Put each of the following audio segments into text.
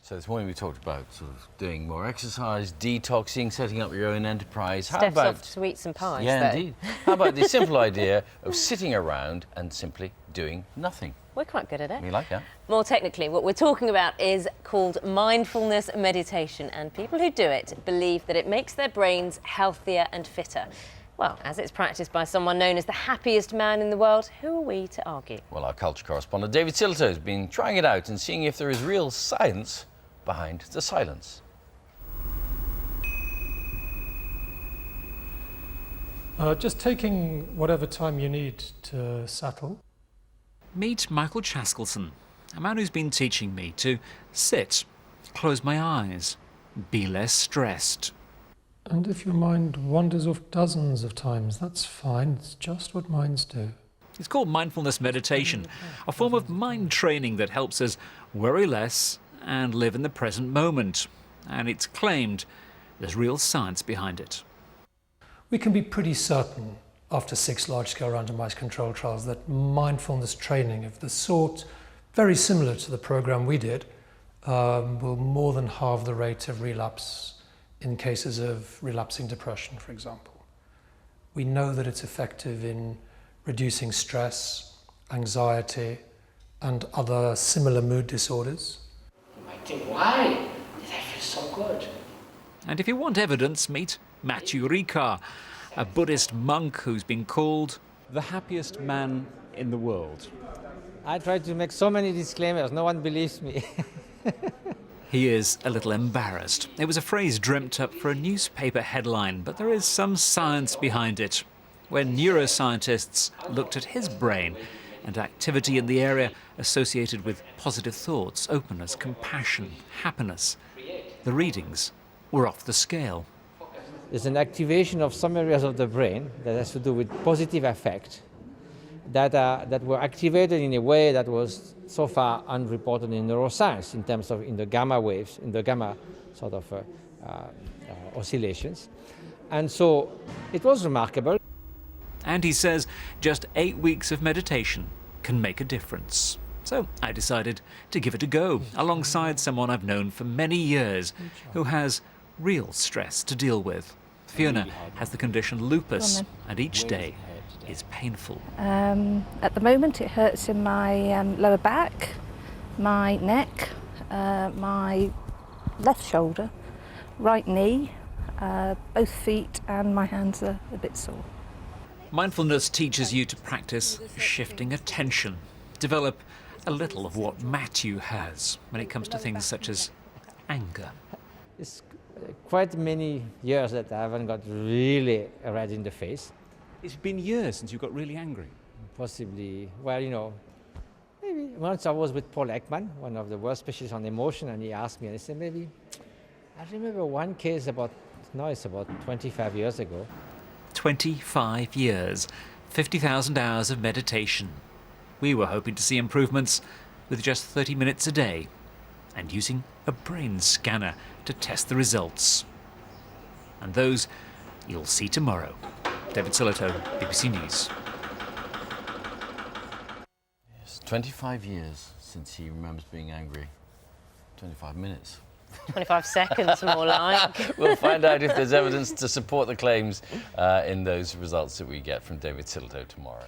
So this morning we talked about sort of doing more exercise, detoxing, setting up your own enterprise. How Steph's about off sweets and pies? Yeah, though. indeed. How about the simple idea of sitting around and simply doing nothing? We're quite good at it. We like that. More technically, what we're talking about is called mindfulness meditation, and people who do it believe that it makes their brains healthier and fitter. Well, as it's practiced by someone known as the happiest man in the world, who are we to argue? Well, our culture correspondent David Sillito has been trying it out and seeing if there is real science behind the silence. Just taking whatever time you need to settle. Meet Michael Chaskelson, a man who's been teaching me to sit, close my eyes, be less stressed. And if your mind wanders off dozens of times, that's fine. It's just what minds do. It's called mindfulness meditation, a form of mind training that helps us worry less and live in the present moment. And it's claimed there's real science behind it. We can be pretty certain, after 6 large-scale randomized control trials, that mindfulness training of the sort very similar to the program we did will more than halve the rate of relapse in cases of relapsing depression, for example. We know that it's effective in reducing stress, anxiety, and other similar mood disorders. You might think, why did I feel so good? And if you want evidence, meet Matthew Ricard, a Buddhist monk who's been called the happiest man in the world. I try to make so many disclaimers, no one believes me. He is a little embarrassed. It was a phrase dreamt up for a newspaper headline, but there is some science behind it. When neuroscientists looked at his brain and activity in the area associated with positive thoughts, openness, compassion, happiness, the readings were off the scale. There's an activation of some areas of the brain that has to do with positive affect that were activated in a way that was so far unreported in neuroscience in terms of in the gamma waves, in the gamma sort of oscillations. And so it was remarkable. And he says just 8 weeks of meditation can make a difference. So I decided to give it a go alongside someone I've known for many years who has real stress to deal with. Fiona has the condition lupus, and each day is painful. At the moment it hurts in my lower back, my neck, my left shoulder, right knee, both feet, and my hands are a bit sore. Mindfulness teaches you to practice shifting attention, develop a little of what Matthew has when it comes to things such as anger. It's quite many years that I haven't got really red in the face. It's been years since you got really angry. Possibly, well, you know, maybe once I was with Paul Ekman, one of the world specialists on emotion, and he asked me, and I said, maybe, I remember one case about 25 years ago. 25 years, 50,000 hours of meditation. We were hoping to see improvements with just 30 minutes a day and using a brain scanner to test the results. And those you'll see tomorrow. David Sillito, BBC News. Yes, 25 years since he remembers being angry. 25 minutes. 25 seconds, more like. We'll find out if there's evidence to support the claims in those results that we get from David Sillito tomorrow.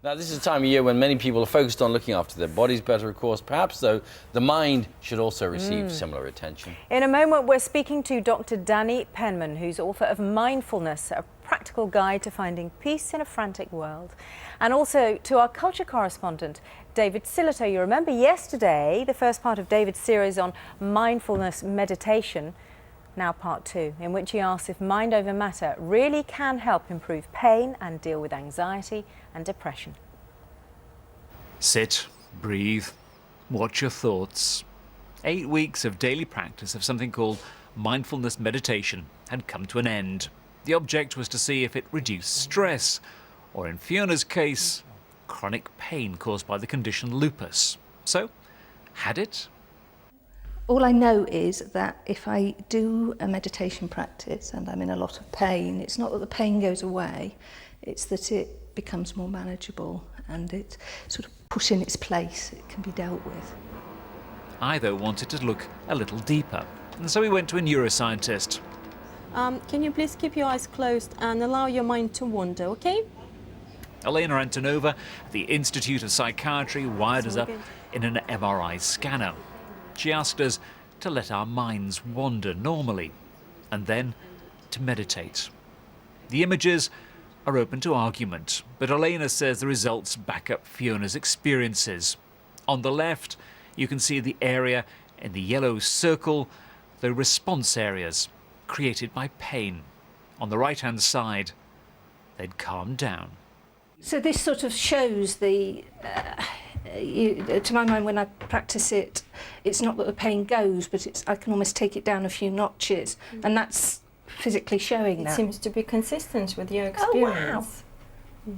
Now, this is a time of year when many people are focused on looking after their bodies better, of course. Perhaps, though, the mind should also receive similar attention. In a moment, we're speaking to Dr Danny Penman, who's author of Mindfulness, a practical guide to finding peace in a frantic world. And also to our culture correspondent, David Sillito. You remember yesterday, the first part of David's series on mindfulness meditation, now part 2, in which he asks if mind over matter really can help improve pain and deal with anxiety and depression. Sit, breathe, watch your thoughts. 8 weeks of daily practice of something called mindfulness meditation had come to an end. The object was to see if it reduced stress, or in Fiona's case, chronic pain caused by the condition lupus. So, had it? All I know is that if I do a meditation practice and I'm in a lot of pain, it's not that the pain goes away, it's that it becomes more manageable and it's sort of put in its place. It can be dealt with. I, though, wanted to look a little deeper, and so we went to a neuroscientist. Can you please keep your eyes closed and allow your mind to wander, okay? Elena Antonova at the Institute of Psychiatry wired us up in an MRI scanner. She asked us to let our minds wander normally, and then to meditate. The images are open to argument, but Elena says the results back up Fiona's experiences. On the left, you can see the area in the yellow circle, the response areas created by pain. On the right-hand side, they'd calmed down. So this sort of shows the, to my mind when I practice it, it's not that the pain goes, but I can almost take it down a few notches, and that's physically showing that. It seems to be consistent with your experience. Oh, wow.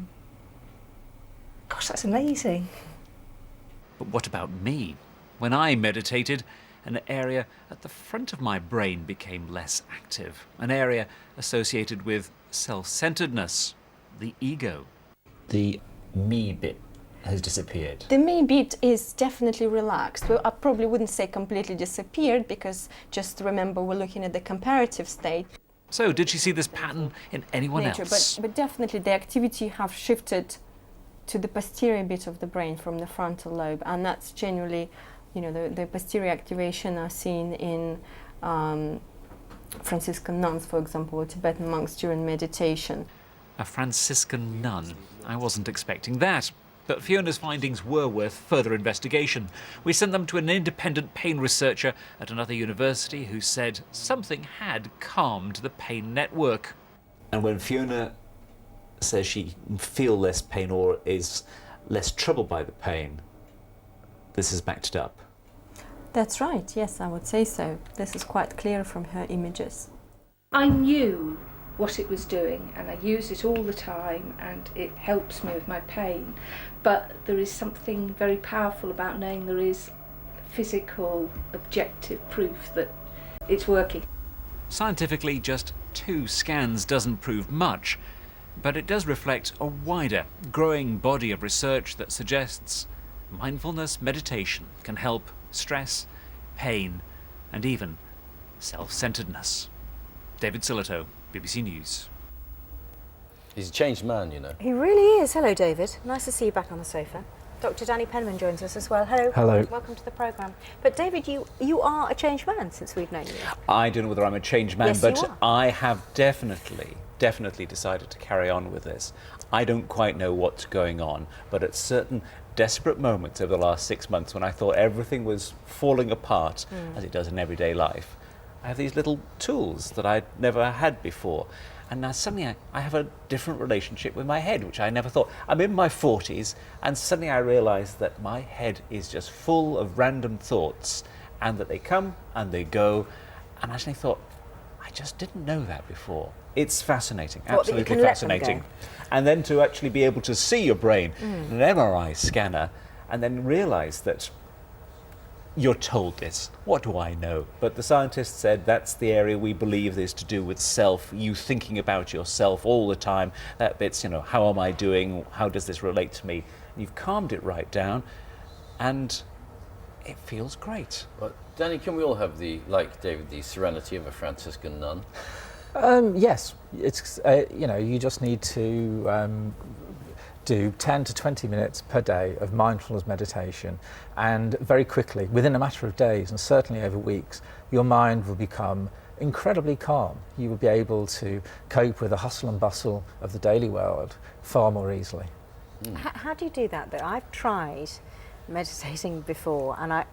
Gosh, that's amazing. But what about me? When I meditated, an area at the front of my brain became less active, an area associated with self-centeredness, the ego. The me bit has disappeared. The me bit is definitely relaxed. Well, I probably wouldn't say completely disappeared, because just remember we're looking at the comparative state. So did she see this pattern in anyone else? But definitely the activity have shifted to the posterior bit of the brain from the frontal lobe, and that's generally, you know, the posterior activation are seen in Franciscan nuns, for example, or Tibetan monks during meditation. A Franciscan nun. I wasn't expecting that. But Fiona's findings were worth further investigation. We sent them to an independent pain researcher at another university who said something had calmed the pain network. And when Fiona says she feels less pain or is less troubled by the pain, this is backed it up. That's right, yes, I would say so. This is quite clear from her images. I knew what it was doing, and I use it all the time, and it helps me with my pain. But there is something very powerful about knowing there is physical, objective proof that it's working. Scientifically, just 2 scans doesn't prove much, but it does reflect a wider, growing body of research that suggests mindfulness meditation can help stress, pain, and even self-centeredness. David Sillito, BBC News. He's a changed man, you know. He really is. Hello, David. Nice to see you back on the sofa. Dr Danny Penman joins us as well. Hello. Hello. Welcome to the programme. But David, you are a changed man since we've known you. I don't know whether I'm a changed man, Yes, but you are. I have definitely decided to carry on with this. I don't quite know what's going on, but at certain desperate moments over the last 6 months when I thought everything was falling apart, as it does in everyday life, I have these little tools that I'd never had before. And now suddenly I have a different relationship with my head, which I never thought. I'm in my 40s, and suddenly I realised that my head is just full of random thoughts, and that they come and they go. And I actually thought, I just didn't know that before. It's fascinating, absolutely fascinating. And then to actually be able to see your brain in an MRI scanner, and then realise that you're told this. What do I know? But the scientists said that's the area we believe is to do with self, you thinking about yourself all the time. That bit's, you know, how am I doing? How does this relate to me? And you've calmed it right down, and it feels great. Well, Danny, can we all have like David, the serenity of a Franciscan nun? Yes, it's you know, you just need to do 10 to 20 minutes per day of mindfulness meditation, and very quickly, within a matter of days and certainly over weeks, your mind will become incredibly calm. You will be able to cope with the hustle and bustle of the daily world far more easily. How do you do that, though? I've tried meditating before, and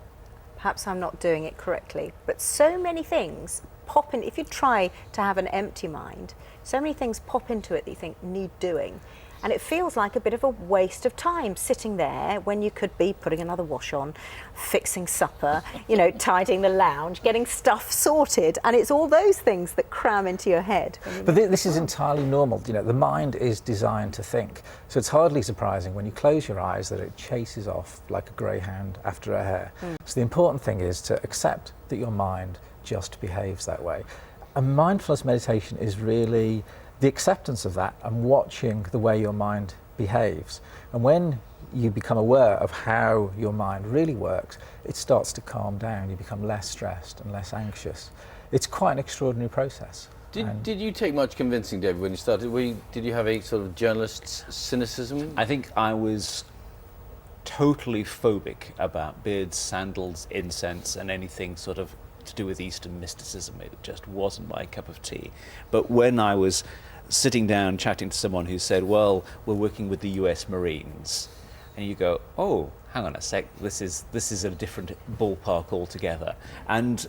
perhaps I'm not doing it correctly, but so many things pop in. If you try to have an empty mind, so many things pop into it that you think need doing. And it feels like a bit of a waste of time sitting there when you could be putting another wash on, fixing supper, you know, tidying the lounge, getting stuff sorted. And it's all those things that cram into your head. But this is entirely normal. You know, the mind is designed to think. So it's hardly surprising when you close your eyes that it chases off like a greyhound after a hare. So the important thing is to accept that your mind just behaves that way. And mindfulness meditation is really the acceptance of that and watching the way your mind behaves. And when you become aware of how your mind really works, it starts to calm down. You become less stressed and less anxious. It's quite an extraordinary process. Did you take much convincing, David, when you started? Did you have a sort of journalist's cynicism? I think I was totally phobic about beards, sandals, incense, and anything sort of to do with Eastern mysticism. It just wasn't my cup of tea. But when I was sitting down chatting to someone who said, well, we're working with the US Marines, and you go, oh, hang on a sec, this is a different ballpark altogether. And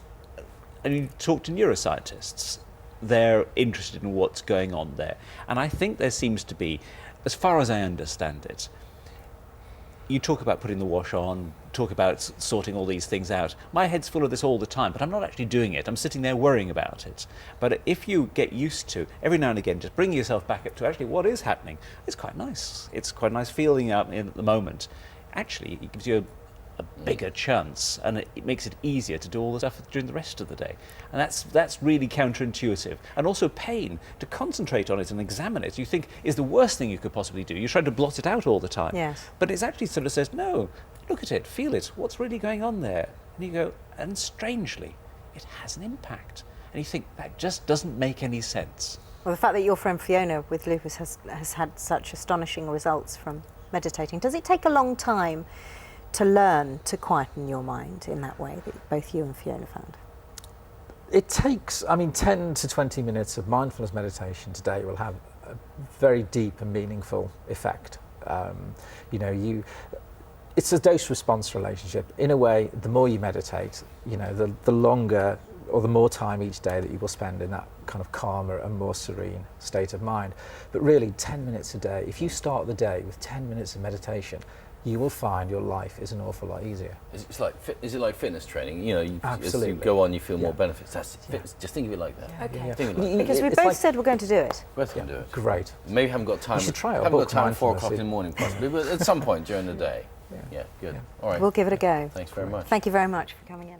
you talk to neuroscientists, they're interested in what's going on there. And I think there seems to be, as far as I understand it, you talk about putting the wash on, talk about sorting all these things out. My head's full of this all the time, but I'm not actually doing it. I'm sitting there worrying about it. But if you get used to, every now and again, just bringing yourself back up to actually what is happening, it's quite nice. It's quite a nice feeling out in the moment. Actually, it gives you a bigger chance, and it makes it easier to do all the stuff during the rest of the day. And that's really counterintuitive. And also pain, to concentrate on it and examine it, you think is the worst thing you could possibly do. You're trying to blot it out all the time. Yes. But it actually sort of says, no, look at it, feel it, what's really going on there? And you go, and strangely, it has an impact. And you think, that just doesn't make any sense. Well, the fact that your friend Fiona with lupus has had such astonishing results from meditating, does it take a long time to learn to quieten your mind in that way that both you and Fiona found? It takes, 10 to 20 minutes of mindfulness meditation today will have a very deep and meaningful effect. It's a dose-response relationship. In a way, the more you meditate, the longer or the more time each day that you will spend in that kind of calmer and more serene state of mind. But really, 10 minutes a day, if you start the day with 10 minutes of meditation, you will find your life is an awful lot easier. Is it like fitness training? Absolutely. As you go on, you feel more benefits. Just think of it like that. Okay. Think of it like that. Because we both said we're going to do it. Both can do it. Great. Maybe haven't got time. You should try it. Haven't got time at 4 o'clock in the morning, possibly, but at some point during the day. Yeah, good. All right. We'll give it a go. Thanks very much. Thank you very much for coming in.